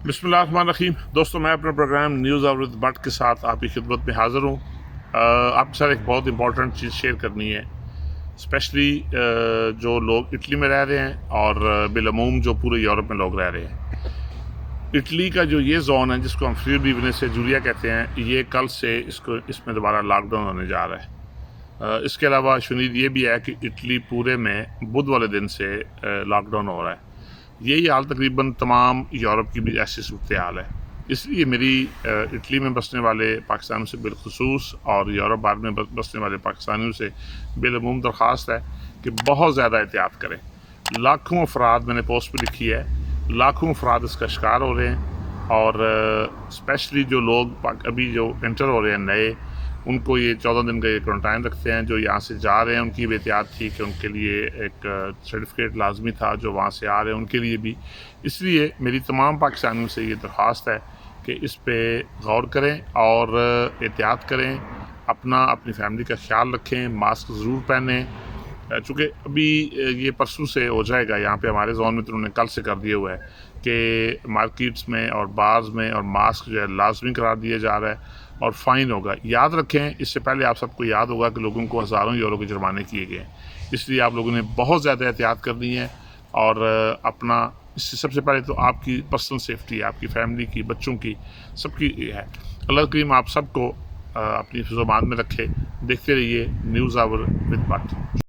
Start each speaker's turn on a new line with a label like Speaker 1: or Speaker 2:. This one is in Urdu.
Speaker 1: بسم اللہ الرحمن الرحیم دوستوں، میں اپنے program news hour with Butt کے ساتھ آپ کی خدمت میں حاضر ہوں۔ آپ کے ساتھ ایک بہت امپورٹنٹ چیز شیئر کرنی ہے، اسپیشلی جو لوگ اٹلی میں رہ رہے ہیں اور بالعموم جو پورے یورپ میں لوگ رہ رہے ہیں۔ اٹلی کا جو یہ زون ہے جس کو ہم فریولی وینیزیا جولیا کہتے ہیں، یہ کل سے اس میں دوبارہ لاک ڈاؤن ہونے جا رہا ہے۔ اس کے علاوہ شنید یہ بھی ہے کہ اٹلی پورے میں بدھ والے دن سے لاک ڈاؤن ہو رہا ہے۔ یہی حال تقریباً تمام یورپ کی بھی ایسی صورتحال ہے۔ اس لیے میری اٹلی میں بسنے والے پاکستانیوں سے بالخصوص اور یورپ بھر میں بسنے والے پاکستانیوں سے بالعموم درخواست ہے کہ بہت زیادہ احتیاط کریں۔ لاکھوں افراد، میں نے پوسٹ پہ لکھی ہے، لاکھوں افراد اس کا شکار ہو رہے ہیں، اور اسپیشلی جو لوگ ابھی جو انٹر ہو رہے ہیں نئے، ان کو یہ 14 دن کا یہ کوارنٹائن رکھتے ہیں۔ جو یہاں سے جا رہے ہیں ان کی بھی احتیاط تھی کہ ان کے لیے ایک سرٹیفکیٹ لازمی تھا، جو وہاں سے آ رہے ہیں ان کے لیے بھی۔ اس لیے میری تمام پاکستانیوں سے یہ درخواست ہے کہ اس پہ غور کریں اور احتیاط کریں، اپنی فیملی کا خیال رکھیں، ماسک ضرور پہنیں۔ چونکہ ابھی یہ پرسوں سے ہو جائے گا، یہاں پہ ہمارے زون میں تو انہوں نے کل سے کر دیا ہوا ہے کہ مارکیٹس میں اور بارز میں اور ماسک جو ہے لازمی قرار دیا جا رہا ہے اور فائن ہوگا۔ یاد رکھیں، اس سے پہلے آپ سب کو یاد ہوگا کہ لوگوں کو ہزاروں یورو کے جرمانے کیے گئے ہیں۔ اس لیے آپ لوگوں نے بہت زیادہ احتیاط کرنی ہے، اور اس سے سب سے پہلے تو آپ کی پرسنل سیفٹی، آپ کی فیملی کی، بچوں کی، سب کی ہے۔ اللہ کریم آپ سب کو اپنی حفظ و امان میں رکھے۔ دیکھتے رہیے نیوز آور ود بٹ۔